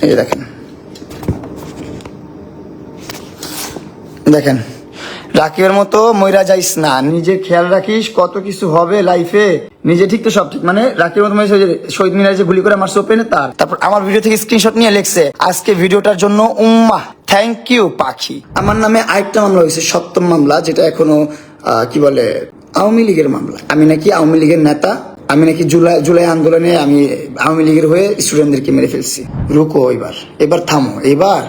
এই দেখেন দেখেন রাকিবের মতো মইরা যাইস না, নিজে খেয়াল রাখিস, কত কিছু হবে লাইফে। নিজে ঠিক তো সব ঠিক, মানে রাকিবের মতো শহীদ মিনারে যে গুলি করে মারছে ওপেনে তার। তারপর আমার ভিডিও থেকে স্ক্রিনশট নিয়ে লেখছে আজকে ভিডিওটার জন্য উম্মা থ্যাংক ইউ পাখি। আমার নামে আরেকটা মামলা হয়েছে, সপ্তম মামলা, যেটা এখনো কি বলে আওয়ামী লীগের মামলা। আমি নাকি আওয়ামী লীগের নেতা, আমি নাকি জুলাই আন্দোলনে আমি আওয়ামী লীগের হয়ে স্টুডেন্টদেরকে মেরে ফেলছি। রুকো, এবার থামো, এবার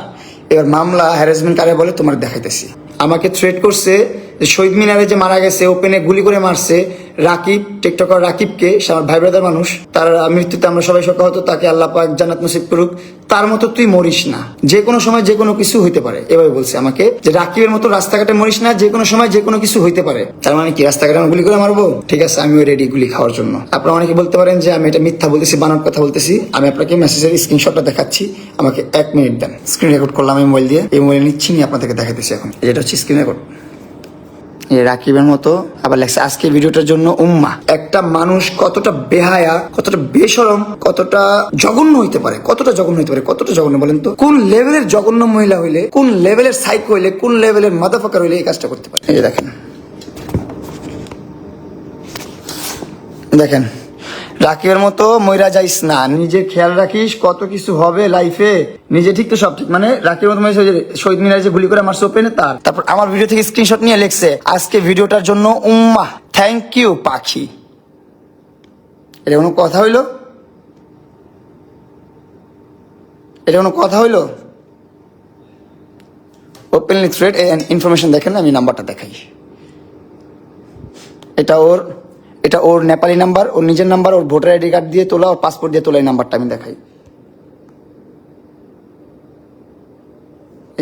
মামলা হ্যারাসমেন্ট কারে বলে তোমার দেখাইতেছি। আমাকে থ্রেট করছে যে শহীদ মিনারে যে মারা গেছে ওপেনে গুলি করে মারছে রাকিব, টিকটকার রাকিবকে, সে আমার ভাই ব্রাদার মানুষ, তার মৃত্যুতে আমরা সবাই শোকাহত, তাকে আল্লাহ পাক জান্নাত নসিব করুক। তার মতো তুই মরিস না, যে কোনো সময় যে কোনো কিছু হইতে পারে। এভাবে বলছে আমাকে যে রাকিবের মতো রাস্তাঘাটে মরিস না, যে কোনো সময় যে কোনো কিছু হইতে পারে। তার মানে কি রাস্তাঘাটে আমি গুলি করে মারবো? ঠিক আছে, আমিও রেডি গুলি খাওয়ার জন্য। আপনারা অনেকে বলতে পারেন যে আমি এটা মিথ্যা বলতেছি, বানানোর কথা বলতেছি। আমি আপনাকে মেসেজের স্ক্রিনশটটা দেখাচ্ছি, আমাকে 1 মিনিট দেন। স্ক্রিন রেকর্ড করলাম এই মোবাইল দিয়ে, এই মোবাইল নিচ্ছি, নিয়ে আপনাদেরকে দেখাইতেছি এখন। এটা হচ্ছে স্ক্রিন রেকর্ড। রাকিবের মতো আবার লেখছে আজকে ভিডিওটার জন্য উম্মা। একটা মানুষ কতটা বেহায়া, কতটা বেশরম, কতটা জঘন্য হইতে পারে, কতটা জঘন্য হইতে পারে, কতটা জঘন্য বলেন তো? কোন লেভেলের জঘন্য মহিলা হইলে, কোন লেভেলের সাইকো হইলে, কোন লেভেলের মাদাফাকার হইলে এই কাজটা করতে পারে? এই দেখেন দেখেন রাকিবের মতো মইরা যাইস না, নিজে খেয়াল রাখিস, কত কিছু হবে লাইফে। নিজে ঠিক তো সব ঠিক, মানে রাকিবের মতো শহীদ মিনারে যে গুলি করে মারছে ওপেনে তার। তারপর আমার ভিডিও থেকে স্ক্রিনশট নিয়ে লেখছে আজকে ভিডিওটার জন্য উম্মা থ্যাংক ইউ পাখি। এটা কোনো কথা হইলো? এটা কোনো কথা হইলো? ওপেনলি থ্রেড ইনফরমেশন দেখেন, আমি নাম্বারটা দেখাই। এটা ওর নেপালি নাম্বার, ওর নিজের নাম্বার, ওর ভোটার আইডি কার্ড দিয়ে তোলা, ওর পাসপোর্ট দিয়ে তোলা। এই নাম্বারটা আমি দেখাই,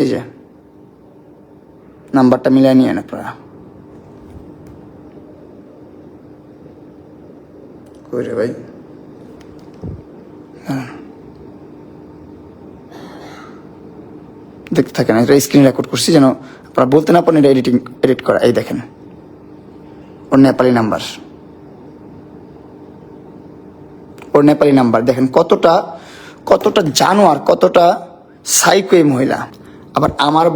এই যে নাম্বারটা মিলিয়ে নিয়ে আপনারা। কই রে ভাই, দেখতে থাকেন, এটা স্ক্রিন রেকর্ড করছি যেন আপনারা বলতে না পারেন এটা এডিট করা। এই দেখেন ওর নেপালি নাম্বার, ওর নেপালি নাম্বার দেখেন। কতটা জানোয়ার, কতটা সাইকো এই মহিলা। আবার আমার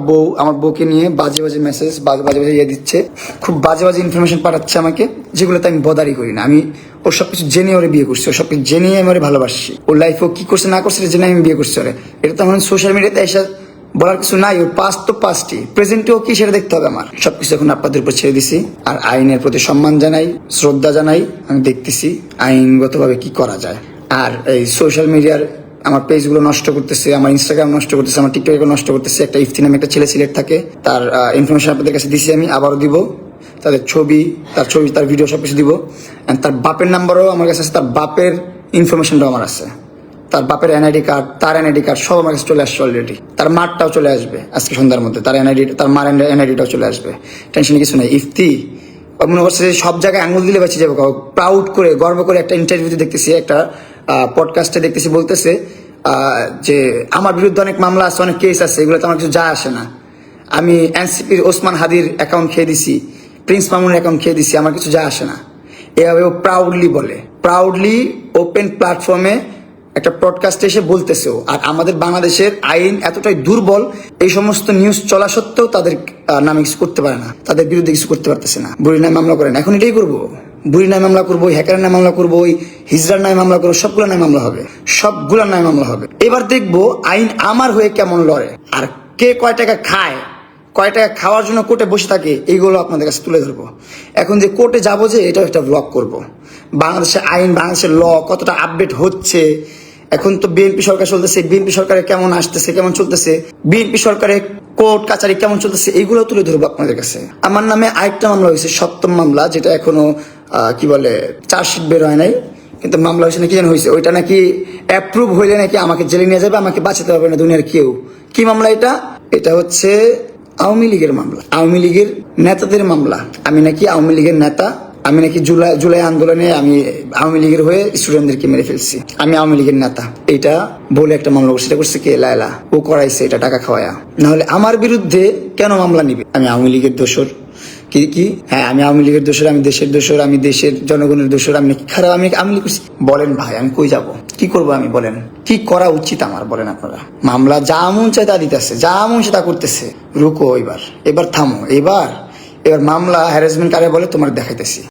বউকে নিয়ে বাজে বাজে মেসেজ, বাজে বাজে ইয়ে দিচ্ছে, খুব বাজে বাজে ইনফরমেশন পাঠাচ্ছে আমাকে, যেগুলোতে আমি বদারি করি না। আমি ওর সবকিছু জেনে ওরে বিয়ে করছি, ওর সবকিছু জেনে আমি ওরে ভালোবাসি। ওর লাইফে ও কি করছে না করছে জেনে আমি বিয়ে করছি ওরে। এটা তো আমার সোশ্যাল মিডিয়াতে এসে বলার কিছু নাই। ওর পাস্ট তো পাস্টই, প্রেজেন্টেও কি সেটা দেখতে হবে আমার। সবকিছু এখন আপনাদের উপর ছেড়ে দিছি, আর আইনের প্রতি সম্মান জানাই, শ্রদ্ধা জানাই। আমি দেখতেছি আইনগতভাবে কি করা যায়। আর এই সোশ্যাল মিডিয়ার আমার পেজগুলো নষ্ট করতেছে, আমার ইনস্টাগ্রাম নষ্ট করতেছে, আমার টিকটক নষ্ট করতেছে। একটা ইফতি নামে একটা ছেলে সিলেট থাকে, তার ইনফরমেশন আপনাদের কাছে দিছি, আমি আবারও দিব। তার তার ভিডিও সবকিছু দিব। তার বাপের নাম্বারও আমার কাছে আছে, তার বাপের ইনফরমেশনটাও আমার আছে, তার বাপের এনআইডি কার্ড, তার এনআইডি কার্ড সব আমার কাছে চলে আসছে অলরেডি। তার মারটাও চলে আসবে আজকে সন্ধ্যার মধ্যে, তার মার এনআইডিটাও চলে আসবে। টেনশন কিছু নাই। ইফতি মনে করছে সব জায়গায় আঙুল দিলে বেঁচে যাবে, প্রাউড করে গর্ব করে একটা ইন্টারভিউতে দেখতেছি, একটা পডকাস্টে দেখতেছি, বলতেছে যে আমার বিরুদ্ধে অনেক মামলা আছে, অনেক কেস আছে, এগুলো তো আমার কিছু যায় আসে না। আমি এনসিপির ওসমান হাদির অ্যাকাউন্ট খেয়ে দিছি, প্রিন্স মামুনের অ্যাকাউন্ট খেয়ে দিছি, আমার কিছু যায় আসে না। এভাবে ও প্রাউডলি বলে, প্রাউডলি ওপেন প্ল্যাটফর্মে একটা পডকাস্টে এসে বলতেছেও। আর আমাদের বাংলাদেশের আইন এতটাই দুর্বল, এই সমস্ত নিউজ চলা সত্ত্বেও তাদের নামে কিছু করতে পারে না, তাদের বিরুদ্ধে কিছু করতে পারতেছে না। বুড়ি নামে মামলা করেন, এখন এটাই করবো। বুড়ি নামে মামলা করবো, হ্যাকারের নামে মামলা করবো, ওই হিজড়ার নামে মামলা করবো, সবগুলোর নামে মামলা হবে, সবগুলোর নামে মামলা হবে। এবার দেখবো আইন আমার হয়ে কেমন লড়ে, আর কে কয় টাকা খায়, কয় টাকা খাওয়ার জন্য কোর্টে বসে থাকে, এইগুলো আপনাদের কাছে তুলে ধরবো। এখন যে কোর্টে যাবো, যে এটাও একটা ব্লগ করবো। বাংলাদেশের আইন, বাংলাদেশের ল কতটা আপডেট হচ্ছে। এখন তো বিএনপি সরকার চলতেছে, বিএনপি সরকারে কেমন আসতেছে, কেমন চলতেছে, বিএনপি সরকারে কোর্ট কাছারি কেমন চলতেছে, এইগুলো তুলে ধরবো আপনাদের কাছে। আমার নামে আরেকটা মামলা হয়েছে, সপ্তম মামলা, যেটা এখনো কি বলে চার্জশিট বের হয় নাই, কিন্তু মামলা হয়েছে নাকি যেন হয়েছে, ওইটা নাকি অ্যাপ্রুভ হইলে নাকি আমাকে জেলে নিয়ে যাবে, আমাকে বাঁচাতে পারবে না দুনিয়ার কেউ। কি মামলা এটা হচ্ছে আওয়ামী লীগের মামলা, আওয়ামী লীগের নেতাদের মামলা। আমি নাকি আওয়ামী লীগের নেতা, আমি নাকি জুলাই আন্দোলনে আমি আওয়ামী লীগের হয়ে স্টুডেন্টদেরকে মেরে ফেলছি, আমি আওয়ামী লীগের নেতা, এটা বলে একটা মামলা করছে। এটা করছে কে? লায়লা। ও করাইছে এটা টাকা খাওয়ায়া। নাহলে আমার বিরুদ্ধে কেন মামলা নিবে? আমি আওয়ামী লীগের দোসর, কি কি হ্যাঁ আমি আওয়ামী লীগের দোষর, আমি দেশের দোষর, আমি দেশের জনগণের দোষর, আমি নাকি খারাপ, আমি আওয়ামী লীগ করছি? বলেন ভাই আমি কই যাব, কি করব আমি, বলেন কি করা উচিত আমার, বলেন আপনারা। মামলা যা মন চায় তা দিতেছে, যা মন চায় তা করতেছে। রুকো, এবার এবার থামো, এবার মামলা হ্যারাসমেন্ট কারে বলে তোমার দেখাইতেছি।